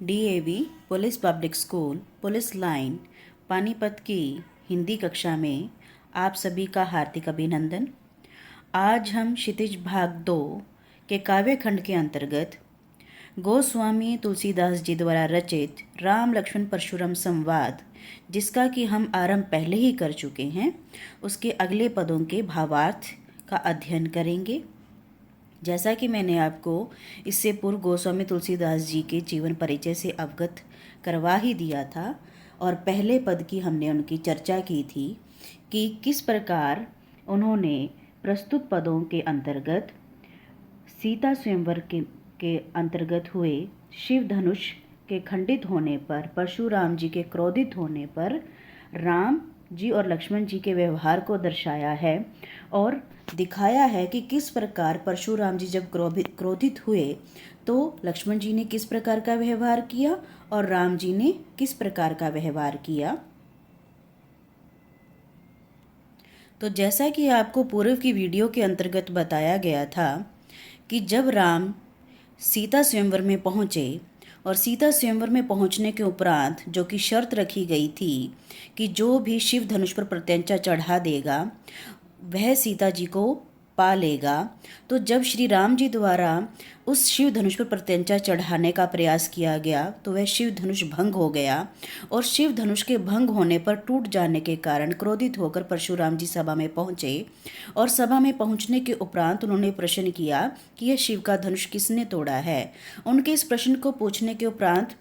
DAV police public school police line Panipat की हिंदी कक्षा में आप सभी का हार्दिक अभिनंदन। आज हम क्षितिज भाग 2 के काव्य खंड के अंतर्गत गोस्वामी तुलसीदास जी द्वारा रचित राम लक्ष्मण परशुराम संवाद, जिसका कि हम आरंभ पहले ही कर चुके हैं, उसके अगले पदों के भावार्थ का अध्ययन करेंगे। जैसा कि मैंने आपको इससे पूर्व गोस्वामी तुलसीदास जी के जीवन परिचय से अवगत करवा ही दिया था और पहले पद की हमने उनकी चर्चा की थी कि किस प्रकार उन्होंने प्रस्तुत पदों के अंतर्गत सीता स्वयंवर के अंतर्गत हुए शिव धनुष के खंडित होने पर, परशुराम जी के क्रोधित होने पर राम जी और लक्ष्मण जी के व्यवहार को दर्शाया है और दिखाया है कि किस प्रकार परशुराम जी जब क्रोधित हुए तो लक्ष्मण जी ने किस प्रकार का व्यवहार किया और राम जी ने किस प्रकार का व्यवहार किया। तो जैसा कि आपको पूर्व की वीडियो के अंतर्गत बताया गया था कि जब राम सीता स्वयंवर में पहुँचे और सीता स्वयंवर में पहुंचने के उपरांत जो कि शर्त रखी गई थी कि जो भी शिव धनुष पर प्रत्यंचा चढ़ा देगा वह सीता जी को पा लेगा। तो जब श्री राम जी द्वारा उस शिव धनुष पर प्रत्यंचा चढ़ाने का प्रयास किया गया तो वह शिव धनुष भंग हो गया और शिव धनुष के भंग होने पर टूट जाने के कारण क्रोधित होकर परशुराम जी सभा में पहुंचे और सभा में पहुंचने के उपरांत उन्होंने प्रश्न किया कि यह शिव का धनुष किसने तोड़ा है। उनके इस प्रश्न को पूछने के उपरांत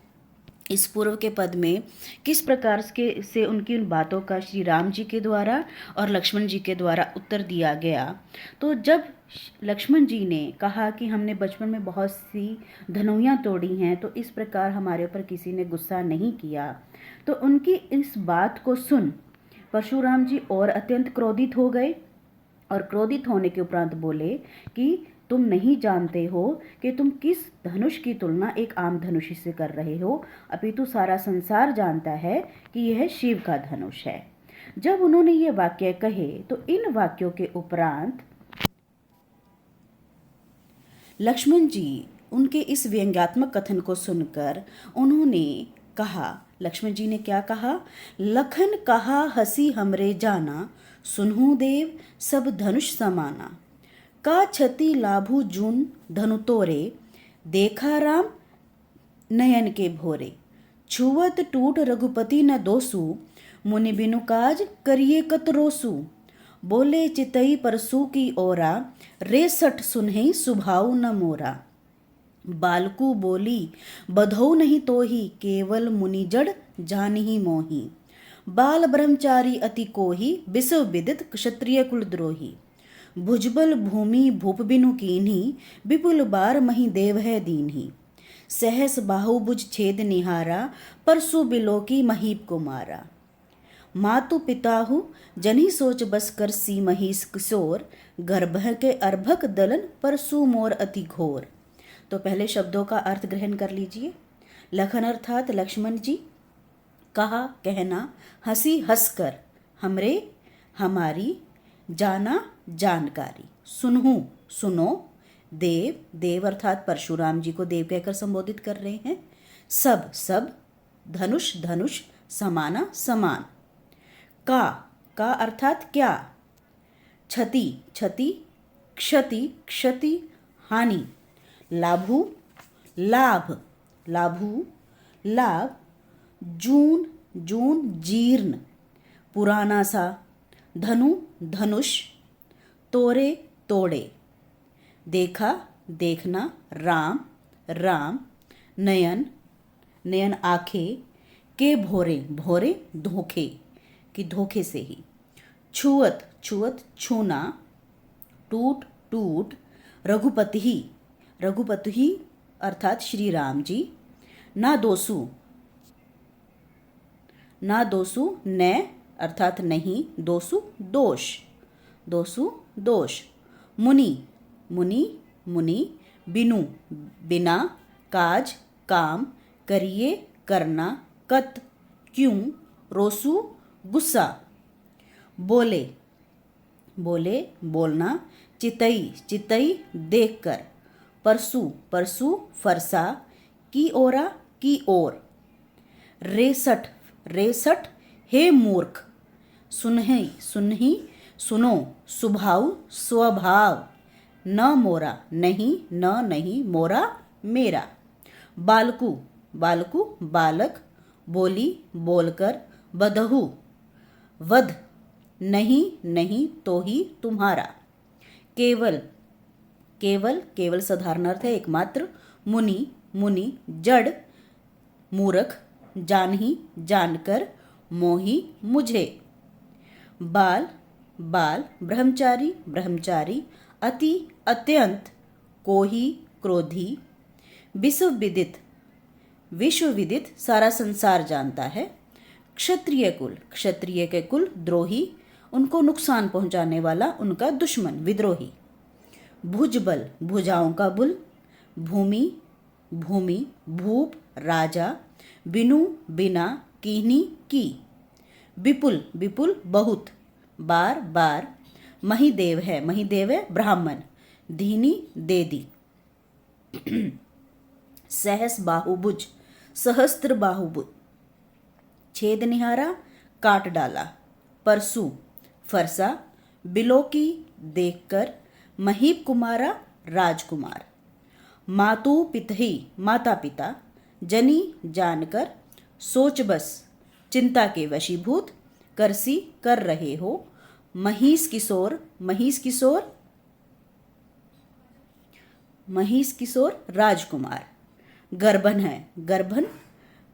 इस पूर्व के पद में किस प्रकार से उनकी उन बातों का श्री राम जी के द्वारा और लक्ष्मण जी के द्वारा उत्तर दिया गया। तो जब लक्ष्मण जी ने कहा कि हमने बचपन में बहुत सी धनुइयाँ तोड़ी हैं तो इस प्रकार हमारे ऊपर किसी ने गुस्सा नहीं किया, तो उनकी इस बात को सुन परशुराम जी और अत्यंत क्रोधित हो गए और क्रोधित होने के उपरांत बोले कि तुम नहीं जानते हो कि तुम किस धनुष की तुलना एक आम धनुष से कर रहे हो, अपितु सारा संसार जानता है कि यह शिव का धनुष है। जब उन्होंने ये वाक्य कहे तो इन वाक्यों के उपरांत लक्ष्मण जी उनके इस व्यंग्यात्मक कथन को सुनकर उन्होंने कहा, लक्ष्मण जी ने क्या कहा, लखन कहा हसी हमरे जाना, सुनहु देव सब धनुष समाना, का छति लाभु जून धनु तोरे, देखा राम नयन के भोरे, छुवत टूट रघुपति न दोसु, मुनि बिनु काज करिए कतरोसु, बोले चितई परसु की ओरा, रे सठ सुनहि सुभाऊ न मोरा, बालकू बोली बधौ नहीं तोही, केवल मुनि जड़ जानहि मोही, बाल ब्रह्मचारी अति कोही, बिसव विदित क्षत्रिय कुल द्रोही, भुजबल भूमि भूप बिनु कीन्ही, विपुल बार मही देव है दीन्ही, सहस बाहुभुज छेद निहारा, परसु बिलोकी महीप को मारा, मातु पिताहु जनि सोच बस कर सी महीस किशोर, गर्भ के अर्भक दलन परसु मोर अति घोर। तो पहले शब्दों का अर्थ ग्रहण कर लीजिए। लखन अर्थात लक्ष्मण जी, कहा कहना, हंसी हंसकर, हमरे हमारी, जाना जानकारी, सुनहु सुनो, देव देव अर्थात परशुराम जी को देव कहकर संबोधित कर रहे हैं, सब सब, धनुष धनुष, समाना समान, का अर्थात क्या, क्षति क्षति, क्षति क्षति हानि, लाभु लाभ लाभु लाभ, जून जून जीर्ण पुराना सा, धनु धनुष, तोरे तोड़े, देखा देखना, राम राम, नयन नयन आँखें, के भोरे भोरे धोखे कि धोखे से ही, छुअत छुअत छूना, टूट टूट, रघुपति अर्थात श्री राम जी, ना दोसु न अर्थात नहीं, दोसु दोष, दोसु दोष, मुनि मुनि मुनि, बिनु बिना, काज काम, करिए करना, कत क्यों, रोसु गुस्सा, बोले बोले बोलना, चितई चितई देखकर, परसु परसु फरसा, की ओरा की ओर। रेसठ, रेसठ हे मूर्ख। सुनहि, सुनहि सुनो, सुभाव स्वभाव। न मोरा, नहीं, न नहीं मोरा मेरा। बालकु, बालकु बालक। बोली, बोलकर। बदहु, वध, नहीं, नहीं तो ही तुम्हारा। केवल, केवल, केवल साधारण अर्थ है एकमात्र। मुनि, मुनि जड़, मूर्ख। जानहि, जानकर। मोही, मुझे। बाल, बाल ब्रह्मचारी, ब्रह्मचारी। अति, अत्यंत। कोही, क्रोधी। विश्व विदित, विश्व विदित सारा संसार जानता है। क्षत्रिय कुल, क्षत्रिय के कुल। द्रोही, उनको नुकसान पहुंचाने वाला, उनका दुश्मन, विद्रोही। भुजबल, भुजाओं का बुल। भूमि, भूमि। भूप, राजा। बिनु, बिना। कीन्ही, की। विपुल, विपुल बहुत, बार बार। महिदेव है, महिदेव है ब्राह्मण। धीनी, दे दी। सहस बाहुभुज, सहस्त्र बाहुभुज। छेदनिहारा, काट डाला। परसु, फरसा। बिलोकी, देखकर। महीप कुमारा, राजकुमार। मातु पितही, माता पिता। जनी, जानकर। सोच बस, चिंता के वशीभूत। करसी, कर रहे हो। महिष किशोर, महिष किशोर, महिष किशोर राजकुमार। गर्भन है, गर्भन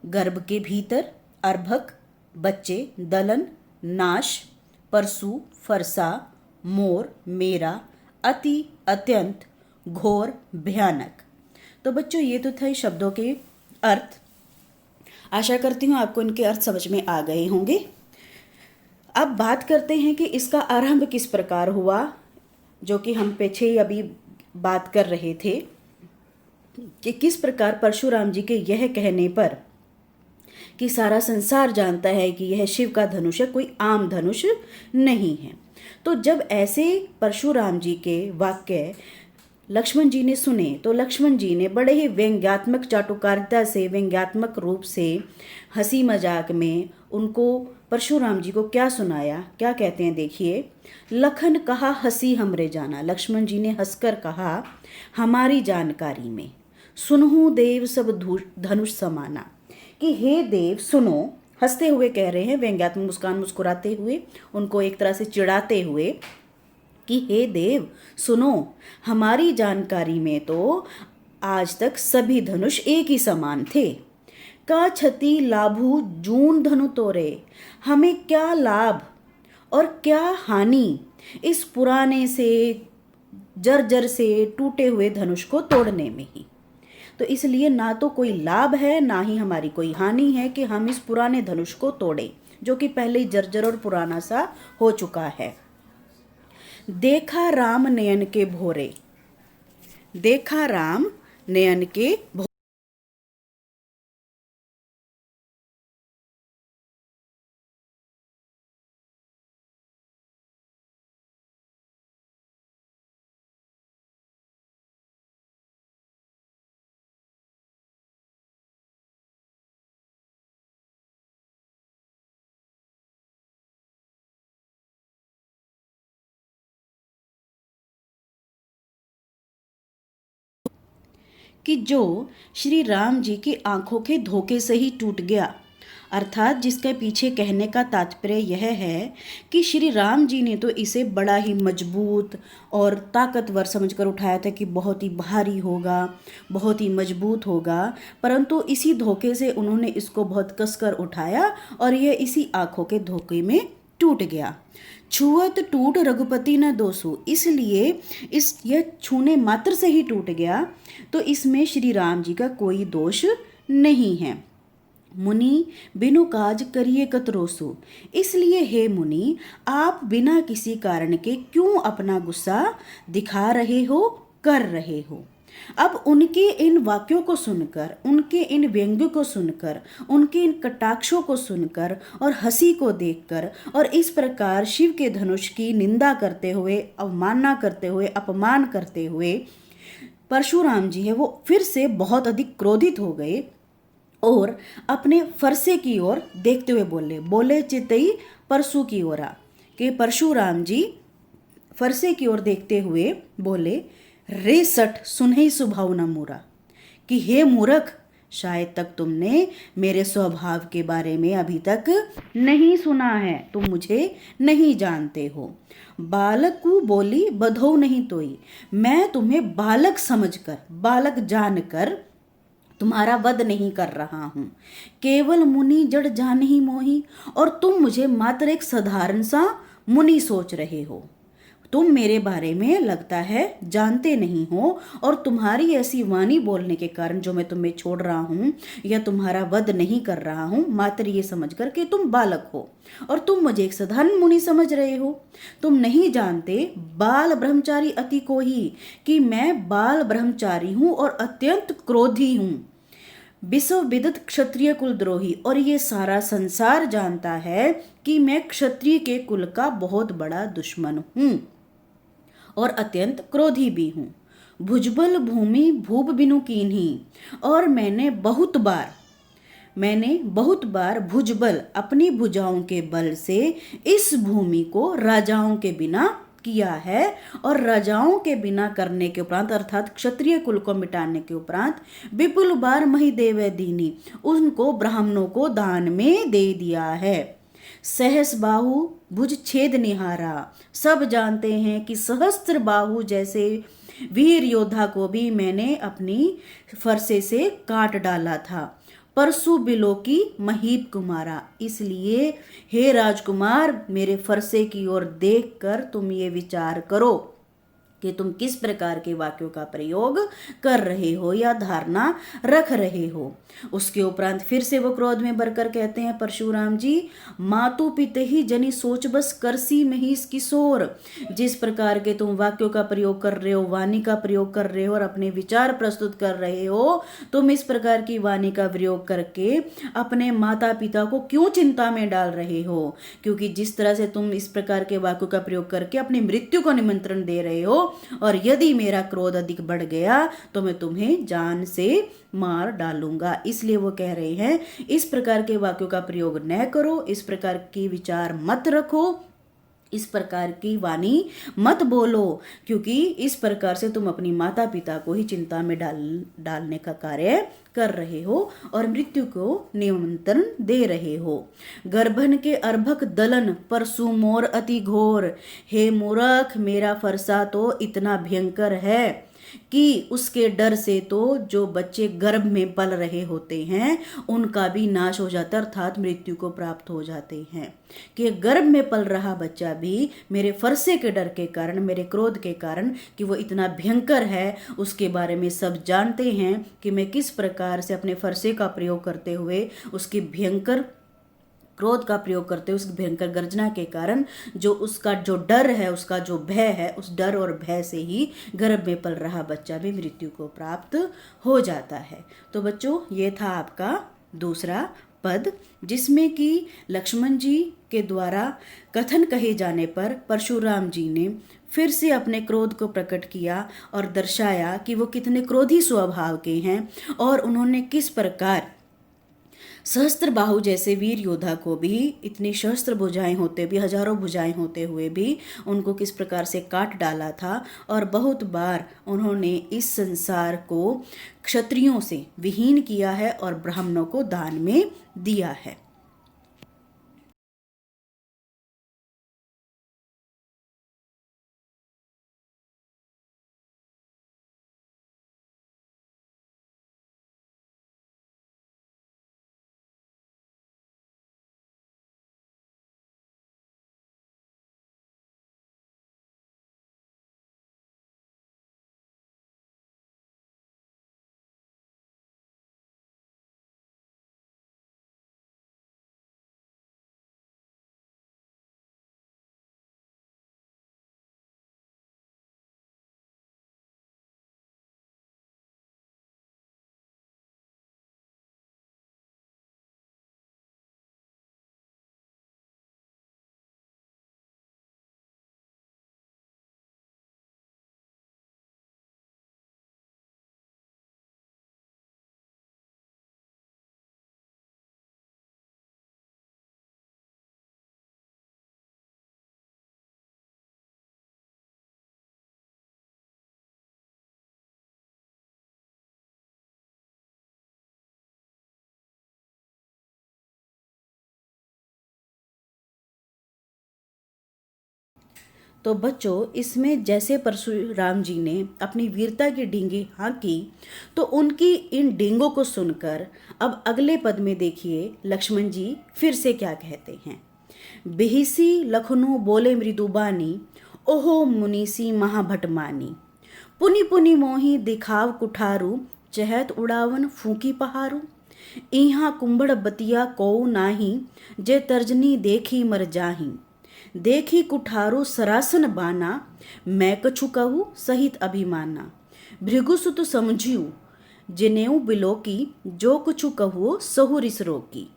गर्भ के भीतर। अर्भक, बच्चे। दलन, नाश। परसु, फरसा। मोर, मेरा। अति, अत्यंत। घोर, भयानक। तो बच्चों ये तो थे शब्दों के अर्थ। आशा करती हूँ आपको इनके अर्थ समझ में आ गए होंगे। अब बात करते हैं कि इसका आरंभ किस प्रकार हुआ, जो कि हम पीछे ही अभी बात कर रहे थे कि किस प्रकार परशुराम जी के यह कहने पर कि सारा संसार जानता है कि यह शिव का धनुष है, कोई आम धनुष नहीं है। तो जब ऐसे परशुराम जी के वाक्य लक्ष्मण जी ने सुने तो लक्ष्मण जी ने बड़े ही व्यंग्यात्मक चाटुकारिता से, व्यंग्यात्मक रूप से, हंसी मजाक में उनको परशुराम जी को क्या सुनाया। क्या कहते हैं देखिए। लखन कहा हंसी हमरे जाना, लक्ष्मण जी ने हंसकर कहा हमारी जानकारी में। सुनहु देव सब धनुष समाना, कि हे देव सुनो। हंसते हुए कह रहे हैं, व्यंग्यात्मक मुस्कान मुस्कुराते हुए, उनको एक तरह से चिढ़ाते हुए कि हे देव सुनो, हमारी जानकारी में तो आज तक सभी धनुष एक ही समान थे। का क्षति लाभु जून धनु तोरे, हमें क्या लाभ और क्या हानि इस पुराने से, जर्जर से टूटे हुए धनुष को तोड़ने में ही। तो इसलिए ना तो कोई लाभ है, ना ही हमारी कोई हानि है कि हम इस पुराने धनुष को तोड़ें, जो कि पहले ही जर्जर और पुराना सा हो चुका है। देखा राम नयन के भोरे, देखा राम नयन के भोरे। कि जो श्री राम जी की आंखों के धोखे से ही टूट गया। अर्थात जिसके पीछे कहने का तात्पर्य यह है कि श्री राम जी ने तो इसे बड़ा ही मजबूत और ताकतवर समझकर उठाया था कि बहुत ही भारी होगा, बहुत ही मजबूत होगा, परंतु इसी धोखे से उन्होंने इसको बहुत कसकर उठाया और यह इसी आंखों के धोखे में टूट गया। छुअत टूट रघुपति न दोसु, इसलिए यह छूने मात्र से ही टूट गया, तो इसमें श्री राम जी का कोई दोष नहीं है। मुनि बिनु काज करिए कतरोसु, इसलिए हे मुनि आप बिना किसी कारण के क्यों अपना गुस्सा दिखा रहे हो, कर रहे हो। अब उनके इन वाक्यों को सुनकर, उनके इन व्यंग्यों को सुनकर, उनके इन कटाक्षों को सुनकर और हंसी को देखकर और इस प्रकार शिव के धनुष की निंदा करते हुए, अवमानना करते हुए, अपमान करते हुए परशुराम जी है वो फिर से बहुत अधिक क्रोधित हो गए और अपने फरसे की ओर देखते हुए बोले, बोले चितई परसू की ओरा, कि परशुराम जी फरसे की ओर देखते हुए बोले, रे सठ सुनहि सुभाव न मूरा, कि हे मूर्ख, शायद तक तुमने मेरे स्वभाव के बारे में अभी तक नहीं सुना है, तुम मुझे नहीं जानते हो। बालक को बोली बधो नहीं तोई, मैं तुम्हें बालक समझकर, बालक जानकर तुम्हारा वध नहीं कर रहा हूं। केवल मुनि जड़ जान ही मोही, और तुम मुझे मात्र एक साधारण सा मुनि सोच रहे हो। तुम मेरे बारे में लगता है जानते नहीं हो, और तुम्हारी ऐसी वाणी बोलने के कारण जो मैं तुम्हें छोड़ रहा हूं या तुम्हारा वध नहीं कर रहा हूं, मात्र ये समझकर कि तुम बालक हो और तुम मुझे एक साधारण मुनि समझ रहे हो। तुम नहीं जानते बाल ब्रह्मचारी अति को ही, कि मैं बाल ब्रह्मचारी हूं और अत्यंत क्रोधी हूं, विश्व विदित क्षत्रिय कुल द्रोही, और ये सारा संसार जानता है कि मैं क्षत्रिय के कुल का बहुत बड़ा दुश्मन हूं और अत्यंत क्रोधी भी हूं। भुजबल भूमि भूप बिनु कीन्ही, और मैंने बहुत बार भुजबल अपनी भुजाओं के बल से इस भूमि को राजाओं के बिना किया है, और राजाओं के बिना करने के उपरांत अर्थात क्षत्रिय कुल को मिटाने के उपरांत विपुल बार मही देवे दीनी, उनको ब्राह्मणों को दान में दे दिया है। सहस बाहु भुज छेद निहारा, सब जानते हैं कि सहस्त्र बाहु जैसे वीर योद्धा को भी मैंने अपनी फरसे से काट डाला था। परसु बिलो की महीप कुमारा, इसलिए हे राजकुमार, मेरे फरसे की ओर देखकर तुम ये विचार करो कि तुम किस प्रकार के वाक्यों का प्रयोग कर रहे हो या धारणा रख रहे हो। उसके उपरांत फिर से वो क्रोध में भरकर कहते हैं परशुराम जी, मातु पिते ही जनी सोच बस करसी महीस किशोर, जिस प्रकार के तुम वाक्यों का प्रयोग कर रहे हो, वाणी का प्रयोग कर रहे हो और अपने विचार प्रस्तुत कर रहे हो, तुम इस प्रकार की वाणी का प्रयोग करके अपने माता पिता को क्यों चिंता में डाल रहे हो? क्योंकि जिस तरह से तुम इस प्रकार के वाक्यों का प्रयोग करके अपनी मृत्यु को निमंत्रण दे रहे हो, और यदि मेरा क्रोध अधिक बढ़ गया तो मैं तुम्हें जान से मार डालूंगा। इसलिए वो कह रहे हैं इस प्रकार के वाक्यों का प्रयोग न करो, इस प्रकार के विचार मत रखो, इस प्रकार की वाणी मत बोलो, क्योंकि इस प्रकार से तुम अपनी माता पिता को ही चिंता में डालने का कार्य कर रहे हो और मृत्यु को निमंत्रण दे रहे हो। गर्भन के अर्भक दलन परसु मोर अति घोर, हे मूर्ख, मेरा फरसा तो इतना भयंकर है कि उसके डर से तो जो बच्चे गर्भ में पल रहे होते हैं उनका भी नाश हो जाता है, अर्थात मृत्यु को प्राप्त हो जाते हैं। कि गर्भ में पल रहा बच्चा भी मेरे फरसे के डर के कारण, मेरे क्रोध के कारण कि वो इतना भयंकर है, उसके बारे में सब जानते हैं कि मैं किस प्रकार से अपने फरसे का प्रयोग करते हुए उसकी भयंकर क्रोध का प्रयोग करते हुए उस भयंकर गर्जना के कारण जो उसका जो डर है, उसका जो भय है, उस डर और भय से ही गर्भ में पल रहा बच्चा भी मृत्यु को प्राप्त हो जाता है। तो बच्चों, ये था आपका दूसरा पद, जिसमें कि लक्ष्मण जी के द्वारा कथन कहे जाने पर परशुराम जी ने फिर से अपने क्रोध को प्रकट किया और दर्शाया कि वो कितने क्रोधी स्वभाव के हैं और उन्होंने किस प्रकार सहस्त्र बाहु जैसे वीर योद्धा को भी, इतनी सहस्त्र भुजाएं होते भी, हजारों भुजाएं होते हुए भी उनको किस प्रकार से काट डाला था, और बहुत बार उन्होंने इस संसार को क्षत्रियों से विहीन किया है और ब्राह्मणों को दान में दिया है। तो बच्चों, इसमें जैसे परशुराम जी ने अपनी वीरता की डींगी हाँकी, तो उनकी इन डींगों को सुनकर अब अगले पद में देखिए लक्ष्मण जी फिर से क्या कहते हैं। बिहिसी लखनऊ बोले मृदुबानी, ओहो मुनीसी महाभट मानी। पुनि पुनि मोही दिखाव कुठारू, चहत उड़ावन फूकी पहारू। इहाँ कुंभड़ बतिया कोऊ नाही, जे तर्जनी देखी मर जाही। देखी कुठारू सरासन बाना, मैं कछु कहूँ सहित अभिमाना। भृगुसुत समझियु जिनेऊ बिलोकी, जो कुछु कहुओ सहु रिस रोकी।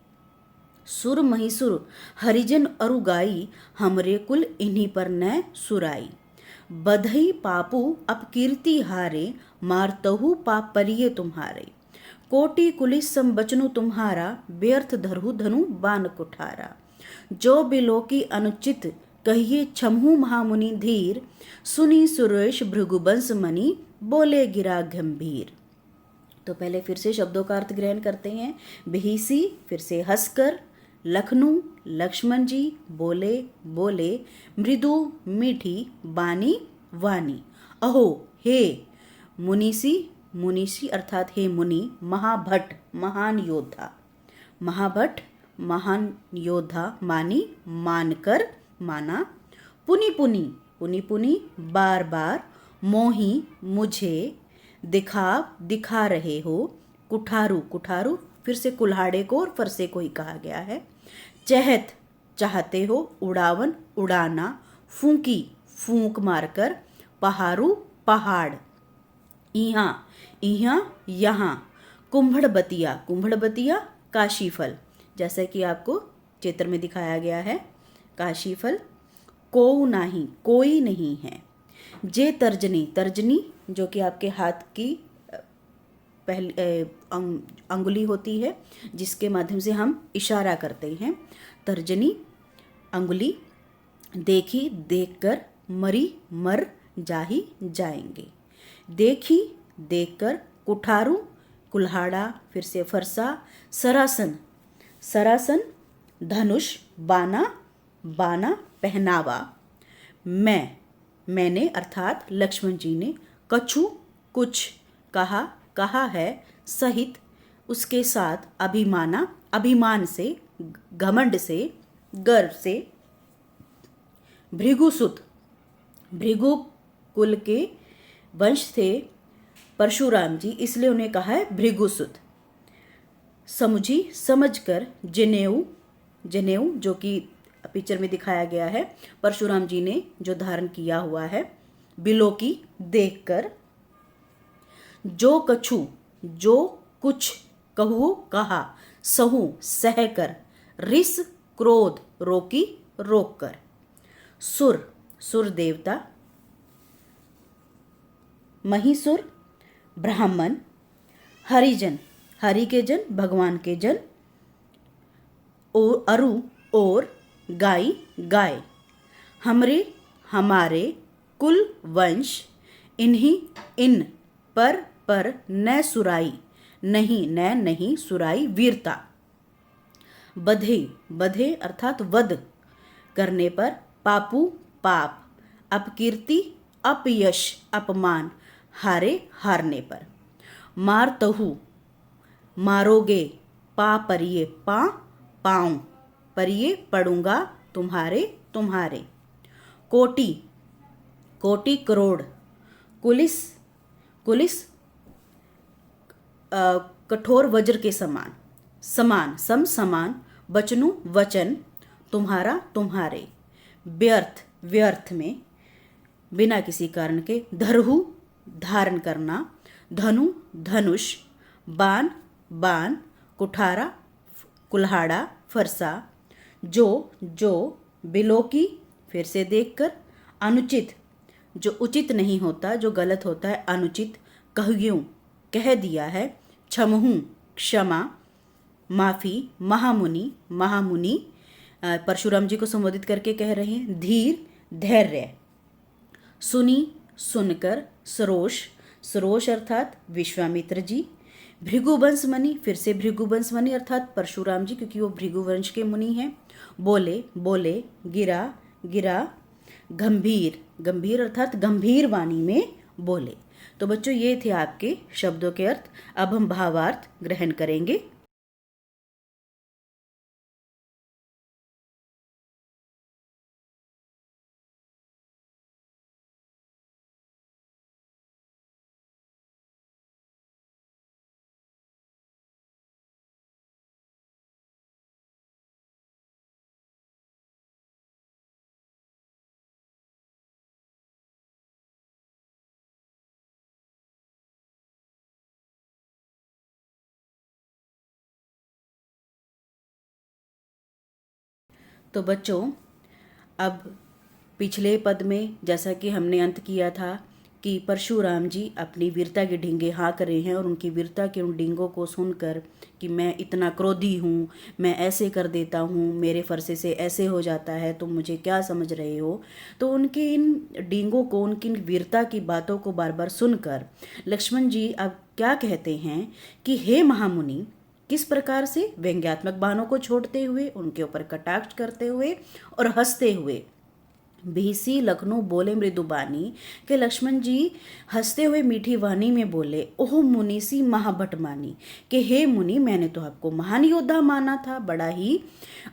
सुर महिसुर हरिजन अरुगाई, हमरे कुल इन्हीं पर न सुराई। बधई पापू अपकीर्ति हारे, मारतहु पाप परिये तुम्हारे। कोटि कुलिस सम बचनु तुम्हारा, व्यर्थ धरहु धनु बान कुठारा। जो बिलोकी अनुचित कहिए छमहु महामुनि धीर, सुनी सुरेश भृगुबंस मणि, बोले गिरा गंभीर। तो पहले फिर से शब्दों का अर्थ ग्रहण करते हैं। बिहिसी फिर से हंसकर, लखनऊ लक्ष्मण जी बोले बोले, मृदु मीठी, बानी वानी। अहो हे मुनीसी, मुनीसी अर्थात हे मुनि, महाभट महान योद्धा, महाभट महान योद्धा, मानी मानकर माना। पुनि पुनि, पुनि पुनि बार बार, मोही मुझे, दिखा रहे हो। कुठारू, कुठारू फिर से कुल्हाड़े को और फरसे को ही कहा गया है। चहत चाहते हो, उड़ावन उड़ाना, फूंकी फूंक मारकर, पहारू पहाड़। इहाँ इहाँ यहाँ, कुंभड़ बतिया, कुंभड़ बतिया काशीफल, जैसा कि आपको चित्र में दिखाया गया है काशीफल। कोऊ नाही, कोई नहीं है। जे तर्जनी, तर्जनी जो कि आपके हाथ की पहली अंगुली होती है, जिसके माध्यम से हम इशारा करते हैं, तर्जनी अंगुली। देखी देखकर, मरी मर जाही जाएंगे। देखी देखकर, कुठारू कुल्हाड़ा, फिर से फरसा, सरासन, सरासन धनुष, बाना बाना पहनावा। मैंने अर्थात लक्ष्मण जी ने, कछु कुछ कहा, कहा है, सहित उसके साथ, अभिमाना अभिमान से, घमंड से, गर्व से। भृगुसुत, भृगु कुल के वंश थे परशुराम जी, इसलिए उन्हें कहा है भृगुसुत। समझी समझकर, जनेऊ, जनेऊ जो कि पिक्चर में दिखाया गया है परशुराम जी ने जो धारण किया हुआ है, बिलोकी देखकर। जो कछु, जो कुछ, कहू कहा, सहू सहकर, रिस क्रोध, रोकी रोककर। सुर, सुर देवता, महिसुर ब्राह्मण, हरिजन, हरि के जन, भगवान के जन, और अरु और गाय, गाय। हमरे हमारे, कुल वंश, इन्हीं इन, पर न सुराई, नहीं न नहीं, सुराई वीरता। बधे, बधे अर्थात वध करने पर, पापू पाप, अपकीर्ति अपयश अपमान, हारे हारने पर। मारतहु मारोगे, पा परिये पा पाऊं, परिये पड़ूंगा, तुम्हारे तुम्हारे। कोटि, कोटि करोड़, कुलिस, कुलिस कठोर वज्र के समान, समान सम समान, बचनु वचन, तुम्हारा तुम्हारे। व्यर्थ, व्यर्थ में, बिना किसी कारण के। धरहु धारण करना, धनु धनुष, बाण बाण, कुठारा कुल्हाड़ा फरसा। जो बिलोकी फिर से देखकर, अनुचित जो उचित नहीं होता, जो गलत होता है, अनुचित। कह्यूं कह दिया है, क्षमहूं क्षमा माफी। महामुनि, महामुनि परशुराम जी को संबोधित करके कह रहे हैं। धीर धैर्य। सुनी सुनकर, सरोष, सरोष अर्थात विश्वामित्र जी। भृगुवंश मुनि, फिर से भृगुवंश मुनि अर्थात परशुराम जी, क्योंकि वो भृगुवंश के मुनि हैं। बोले बोले, गिरा गिरा, गंभीर, गंभीर अर्थात गंभीर वाणी में बोले। तो बच्चों ये थे आपके शब्दों के अर्थ। अब हम भावार्थ ग्रहण करेंगे। तो बच्चों अब पिछले पद में जैसा कि हमने अंत किया था कि परशुराम जी अपनी वीरता के डींगे हाँक रहे हैं और उनकी वीरता के उन डींगों को सुनकर कि मैं इतना क्रोधी हूँ, मैं ऐसे कर देता हूँ, मेरे फरसे से ऐसे हो जाता है, तुम मुझे क्या समझ रहे हो। तो उनके इन डींगों को, उनकी वीरता की बातों को बार बार सुनकर लक्ष्मण जी अब क्या कहते हैं कि हे महामुनि, किस प्रकार से व्यंग्यात्मक बाणों को छोड़ते हुए, उनके ऊपर कटाक्ष करते हुए और हंसते हुए। भीसी लखनऊ बोले मृदुबानी के लक्ष्मण जी हंसते हुए मीठी वाणी में बोले, ओह मुनीसी महाभट मानी, कि हे मुनि, मैंने तो आपको महान योद्धा माना था, बड़ा ही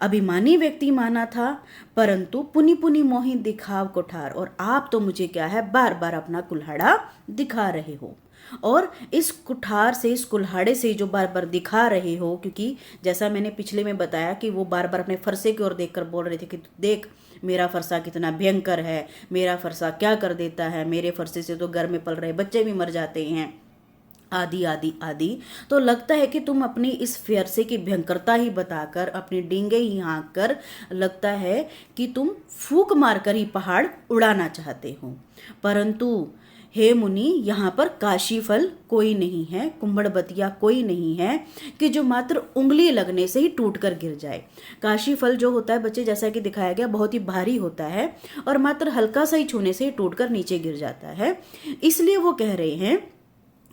अभिमानी व्यक्ति माना था, परंतु पुनि पुनि मोहि दिखाव कुठार, और आप तो मुझे क्या है बार बार अपना कुल्हाड़ा दिखा रहे हो। और इस कुठार से, इस कुल्हाड़े से जो बार बार दिखा रहे हो, क्योंकि जैसा मैंने पिछले में बताया कि वो बार बार अपने फरसे की ओर देखकर बोल रहे थे कि देख मेरा फरसा कितना भयंकर है, मेरा फरसा क्या कर देता है, मेरे फरसे से तो घर में पल रहे बच्चे भी मर जाते हैं, आदि आदि आदि। तो लगता है कि तुम अपनी इस फरसे की भयंकरता ही बताकर, अपनी डींगे ही हाँक कर, लगता है कि तुम फूंक मारकर ही पहाड़ उड़ाना चाहते हो। परंतु हे मुनि, यहाँ पर काशी फल कोई नहीं है, कुंभड़बतिया कोई नहीं है कि जो मात्र उंगली लगने से ही टूट कर गिर जाए। काशी फल जो होता है बच्चे, जैसा कि दिखाया गया, बहुत ही भारी होता है और मात्र हल्का सा ही छूने से ही टूट कर नीचे गिर जाता है। इसलिए वो कह रहे हैं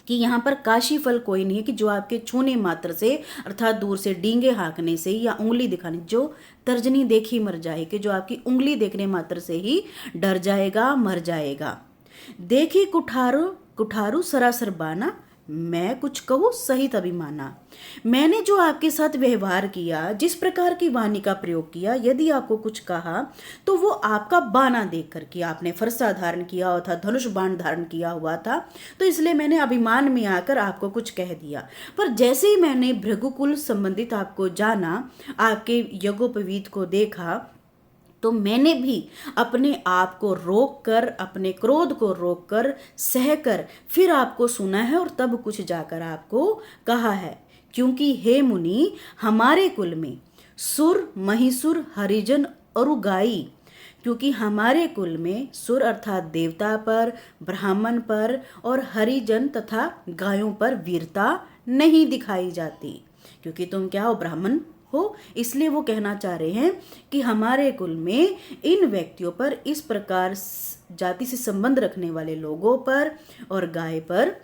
कि यहाँ पर काशी फल कोई नहीं है कि जो आपके छूने मात्र से, अर्थात दूर से डींगे हाँकने से या उंगली दिखाने, जो तर्जनी देखी मर जाए, कि जो आपकी उंगली देखने मात्र से ही डर जाएगा, मर जाएगा। देखी कुठारू कुठारू सरासर बाना, मैं कुछ कहूँ सहित अभिमाना। मैंने जो आपके साथ व्यवहार किया, जिस प्रकार की वाणी का प्रयोग किया, यदि आपको कुछ कहा तो वो आपका बाना देखकर कि आपने फरसा धारण किया हुआ था, धनुष बाण धारण किया हुआ था, तो इसलिए मैंने अभिमान में आकर आपको कुछ कह दिया। पर जैसे ही मैंने भृगुकुल संबंधित आपको जाना, आपके यज्ञोपवीत को देखा, तो मैंने भी अपने आप को रोक कर, अपने क्रोध को रोक कर, सहकर फिर आपको सुना है और तब कुछ जाकर आपको कहा है। क्योंकि हे मुनि, हमारे कुल में सुर, महिसुर, हरिजन और गाई, क्योंकि हमारे कुल में सुर अर्थात देवता पर, ब्राह्मण पर और हरिजन तथा गायों पर वीरता नहीं दिखाई जाती। क्योंकि तुम क्या हो, ब्राह्मण हो, इसलिए वो कहना चाह रहे हैं कि हमारे कुल में इन व्यक्तियों पर, इस प्रकार जाति से संबंध रखने वाले लोगों पर और गाय पर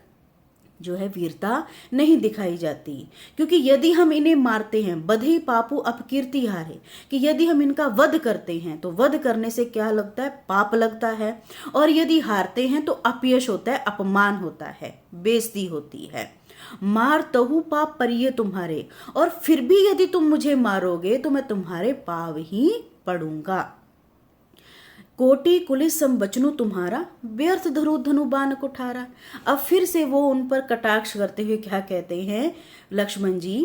जो है वीरता नहीं दिखाई जाती। क्योंकि यदि हम इन्हें मारते हैं, बधे पापू अपकीर्ति हारे, कि यदि हम इनका वध करते हैं तो वध करने से क्या लगता है, पाप लगता है, और यदि हारते हैं तो अपयश होता है, अपमान होता है, बेइज्जती होती है। मार तहु पाप परिये तुम्हारे, और फिर भी यदि तुम मुझे मारोगे तो मैं तुम्हारे पाव ही पड़ूंगा। कोटि कुलिस सम बचनु तुम्हारा, व्यर्थ धरु धनु बाण कुठारा। अब फिर से वो उन पर कटाक्ष करते हुए क्या कहते हैं लक्ष्मण जी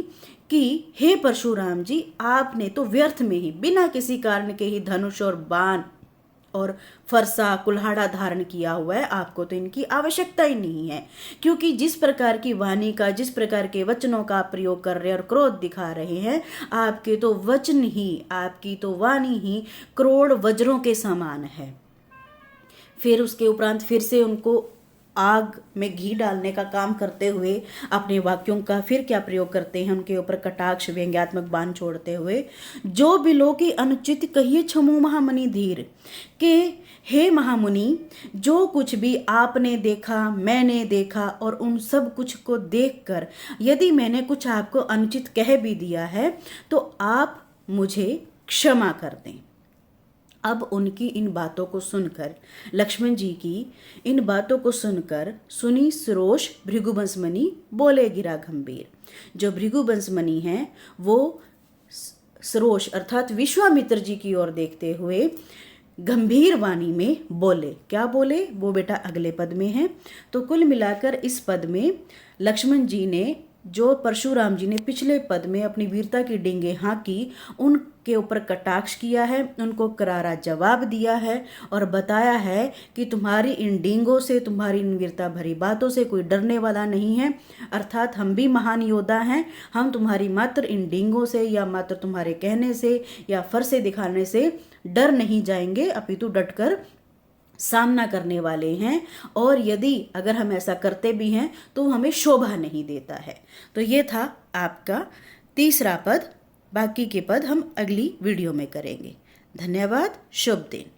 कि हे परशुराम जी, आपने तो व्यर्थ में ही, बिना किसी कारण के ही धनुष और बाण और फरसा, कुल्हाड़ा धारण किया हुआ है, आपको तो इनकी आवश्यकता ही नहीं है। क्योंकि जिस प्रकार की वाणी का, जिस प्रकार के वचनों का प्रयोग कर रहे हैं और क्रोध दिखा रहे हैं, आपके तो वचन ही, आपकी तो वाणी ही करोड़ वज्रों के समान है। फिर उसके उपरांत फिर से उनको आग में घी डालने का काम करते हुए अपने वाक्यों का फिर क्या प्रयोग करते हैं, उनके ऊपर कटाक्ष व्यंग्यात्मक बाण छोड़ते हुए, जो बिलो की अनुचित कहिए छमु महामुनि धीर, के हे महामुनि, जो कुछ भी आपने देखा, मैंने देखा, और उन सब कुछ को देखकर यदि मैंने कुछ आपको अनुचित कह भी दिया है तो आप मुझे क्षमा कर दें। अब उनकी इन बातों को सुनकर, लक्ष्मण जी की इन बातों को सुनकर सुनी सरोष भृगुवंशमणि बोले गिरा गंभीर। जो भृगुवंशमणि हैं वो सरोष अर्थात विश्वामित्र जी की ओर देखते हुए गंभीर वाणी में बोले। क्या बोले वो बेटा अगले पद में है। तो कुल मिलाकर इस पद में लक्ष्मण जी ने जो परशुराम जी ने पिछले पद में अपनी वीरता की डींगे हाँकी उनके ऊपर कटाक्ष किया है, उनको करारा जवाब दिया है और बताया है कि तुम्हारी इन डींगों से, तुम्हारी इन वीरता भरी बातों से कोई डरने वाला नहीं है। अर्थात हम भी महान योद्धा हैं, हम तुम्हारी मात्र इन डींगों से या मात्र तुम्हारे कहने से या फरसे दिखाने से डर नहीं जाएंगे, अपितु डटकर सामना करने वाले हैं। और यदि अगर हम ऐसा करते भी हैं तो हमें शोभा नहीं देता है। तो ये था आपका तीसरा पद। बाकी के पद हम अगली वीडियो में करेंगे। धन्यवाद। शुभ दिन।